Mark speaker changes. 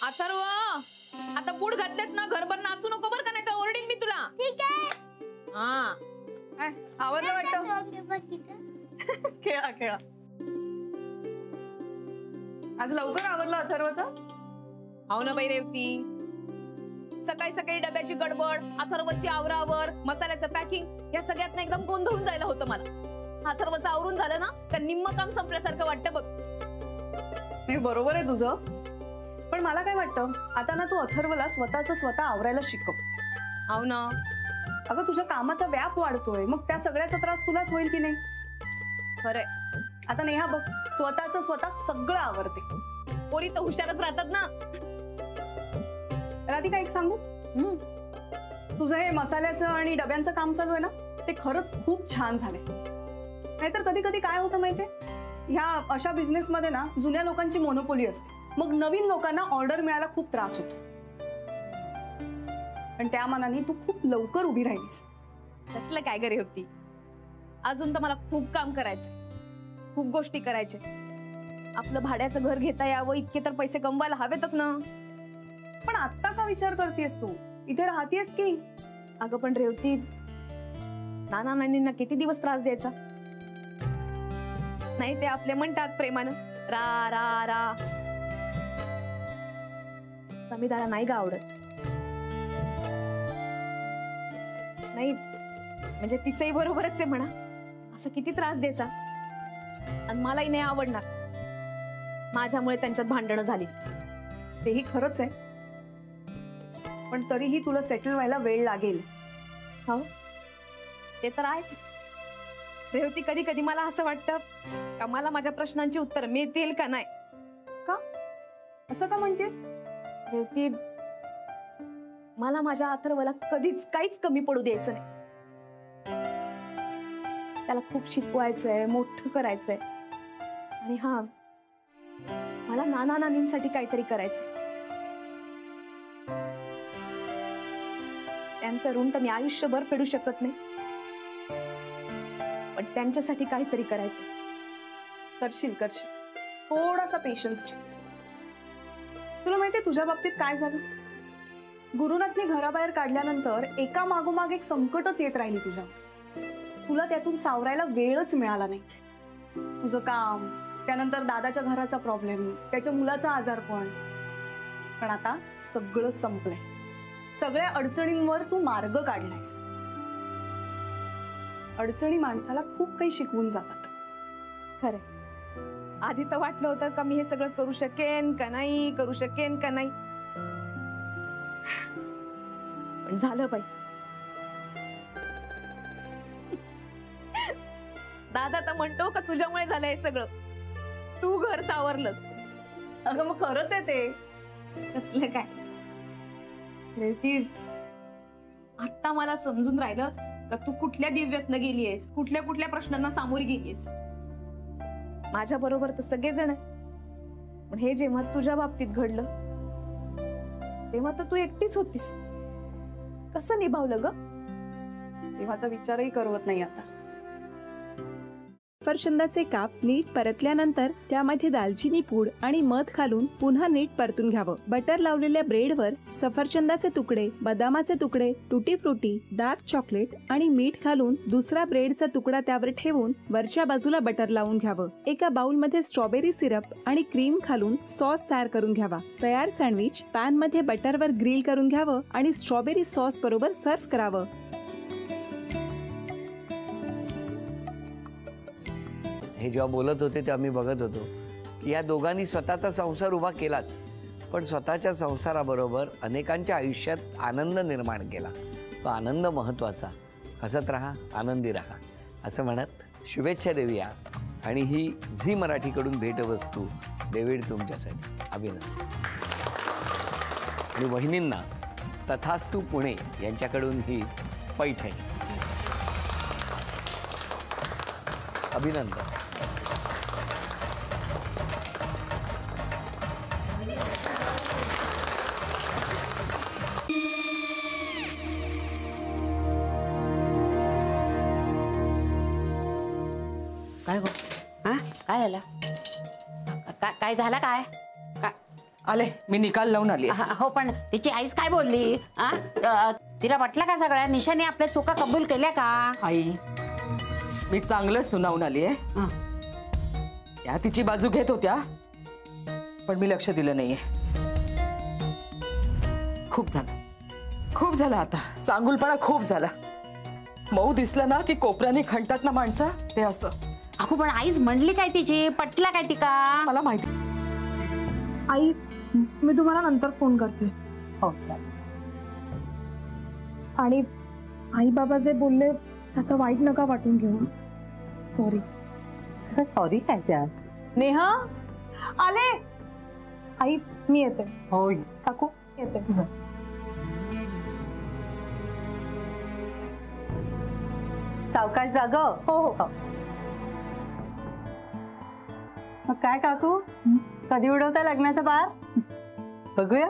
Speaker 1: अथर्व, आता बूट घातलेत ना, घरभर नाचू नको बरं का, नाही तर ओरडीन मी तुला.
Speaker 2: ठीक आहे.
Speaker 1: हा आवडलं वाटतं. खेळा खेळा.
Speaker 3: आज लवकर आवरलं अथर्वचं?
Speaker 1: हो ना बाई रेवती, सकाळी सकाळी डब्याची गडबड, अथर्वची आवरावर, मसाल्याचं पॅकिंग, या सगळ्यात ना एकदम गोंधळून जायला होतं मला. अथर्वचं आवरून झालं ना तर निम्म काम संपल्यासारखं वाटतं बघ.
Speaker 3: नाही बरोबर आहे तुझं, पण मला काय वाटतं आता ना तू अथर्वला स्वतः आवरायला शिकव.
Speaker 1: हो ना.
Speaker 3: अगं तुझ्या कामाचा व्याप वाढतोय, मग त्या सगळ्याचा त्रास तुलाच होईल की नाही?
Speaker 1: खरंय.
Speaker 3: आता नेहा बघ, स्वतः सगळं आवरते.
Speaker 1: पोरी तर हुशारच राहतात ना.
Speaker 3: राधिका एक सांगू, तुझं हे मसाल्याचं आणि डब्यांचं काम चालू आहे ना, ते खरंच खूप छान झालंय. नाहीतर कधी कधी काय होतं माहितीये, ह्या अशा बिझनेस मध्ये ना जुन्या लोकांची मोनोपोली असते, मग नवीन लोकांना ऑर्डर मिळायला खूप त्रास होतो. पण त्या मानाने तू खूप लवकर उभी राहिलीस.
Speaker 1: कसलं काय गरे होती, अजून तर मला खूप काम करायचं, खूप गोष्टी करायच्या. आपलं भाड्याचं घर घेता यावं इतके तर पैसे कमवायला हवेतच ना.
Speaker 3: पण आता का विचार करतेस तू, इथे राहतेस की?
Speaker 1: अगं पण रेवती, नाना नानींना किती दिवस त्रास द्यायचा? नाही ते आपले म्हणतात प्रेमानं रा रा रा. समीदाला नाही ग आवडत. नाही म्हणजे तिचंही बरोबरच आहे म्हणा, असं किती त्रास द्यायचा. आणि मलाही नाही आवडणार. माझ्यामुळे त्यांच्यात भांडणं झाली.
Speaker 3: तेही खरंच आहे, पण तरीही तुला सेटल व्हायला वेळ लागेल.
Speaker 1: हो ते तर आहेच रेवती. कधी कधी मला असं वाटतं का मला माझ्या प्रश्नांची उत्तर मिळतील का नाही.
Speaker 3: का असं का म्हणतेस
Speaker 1: रेवती? मला माझ्या अथर्वला कधीच काहीच कमी पडू द्यायचं नाही. त्याला खूप शिकवायचंय, मोठं करायचंय. आणि हा, मला नाना नानींसाठी काहीतरी करायचंय. त्यांचं ऋण तर मी आयुष्यभर फेडू शकत नाही, पण त्यांच्यासाठी काहीतरी करायचं.
Speaker 3: करशील करशील, थोडासा पेशन्स ठेव. तुला माहितीये तुझ्या बाबतीत काय झालं? गुरुनाथने घराबाहेर काढल्यानंतर एका मागोमाग एक संकटच येत राहिली तुझ्या. तुला त्यातून सावरायला वेळच मिळाला नाही. तुझं काम, त्यानंतर दादाच्या घराचा प्रॉब्लेम, त्याच्या मुलाचा आजारपण. पण आता सगळं संपलंय. सगळ्या अडचणींवर तू मार्ग काढलायस. अडचणी माणसाला खूप काही शिकवून जातात.
Speaker 1: खरंय. आधी तर वाटलं होतं का मी हे सगळं करू शकेन का नाही, करू शकेन का नाही. पण झालं बाई. दादा तर म्हणतो का तुझ्यामुळे झालं हे सगळं, तू घर सावरलंस.
Speaker 3: अगं मग खरंच आहे ते.
Speaker 1: कसलं काय रेवती, आता मला समजून राहिलं का तू कुठल्या दिव्यातनं गेलीयस, कुठल्या कुठल्या प्रश्नांना सामोरी गेलीयस. माझ्या बरोबर तर सगळेजण आहे, पण हे जेव्हा तुझ्या बाबतीत घडलं तेव्हा तर तू एकटीच होतीस. कसं निभावलं ग?
Speaker 3: तेव्हाचा विचारही करवत नाही आता.
Speaker 4: सफरचंदाचे काप नीट परतल्यानंतर त्यामध्ये दालचिनी पूड आणि मध घालून पुन्हा नीट परतून घ्यावं. बटर लावलेल्या ब्रेडवर सफरचंदाचे तुकडे, बदामाचे तुकडे, टुटी फ्रुटी, डार्क चॉकलेट आणि मीठ घालून दुसरा ब्रेडचा तुकडा त्यावर ठेवून वरच्या बाजूला बटर लावून घ्यावं. एका बाउलमध्ये स्ट्रॉबेरी सिरप आणि क्रीम घालून सॉस तयार करून घ्यावा. तयार सँडविच पॅन मध्ये बटरवर ग्रिल करून घ्यावं आणि स्ट्रॉबेरी सॉस बरोबर सर्व्ह करावं.
Speaker 5: हे जेव्हा बोलत होते तेव्हा मी बघत होतो की या दोघांनी स्वतःचा संसार उभा केलाच, पण स्वतःच्या संसाराबरोबर अनेकांच्या आयुष्यात आनंद निर्माण केला. तो आनंद महत्त्वाचा. हसत राहा, आनंदी राहा असं म्हणत शुभेच्छा देऊया. आणि ही झी मराठीकडून भेटवस्तू डेव्हिड तुमच्यासाठी. अभिनंदन. आणि वहिनींना तथास्तू पुणे यांच्याकडून ही पैठणी. अभिनंदन.
Speaker 6: काय गो? हा काय झालं? काय झालं? काय
Speaker 2: आले, मी निकाल लावून आली.
Speaker 6: हो, पण तिची आईच काय बोलली? तिला वाटलं का सगळ्या निशाने आपल्या चुका कबूल केल्या का?
Speaker 2: आई, मी चांगलं सुनावून आली आहे. त्या तिची बाजू घेत होत्या, पण मी लक्ष दिलं नाहीये. खूप झालं आता. चांगुलपणा खूप झाला. मऊ दिसलं ना की कोपऱ्याने खणतात ना माणसं, ते असं.
Speaker 6: अहो, पण आईच म्हणली काय तिची? पटला काय तिका?
Speaker 2: मला माहिती.
Speaker 3: आई, मी तुम्हाला नंतर फोन करते.
Speaker 6: हो.
Speaker 3: आणि आई बाबा जे बोलले त्याचं वाईट नका वाटून घेऊ. सॉरी.
Speaker 7: सॉरी काय त्या?
Speaker 3: नेहा आले. आई, मी येते.
Speaker 7: हो,
Speaker 3: काकू येते.
Speaker 7: सावकाश जाग.
Speaker 3: हो हो.
Speaker 7: मग काय काकू, कधी उडवता लग्नाचा बार? बघूया.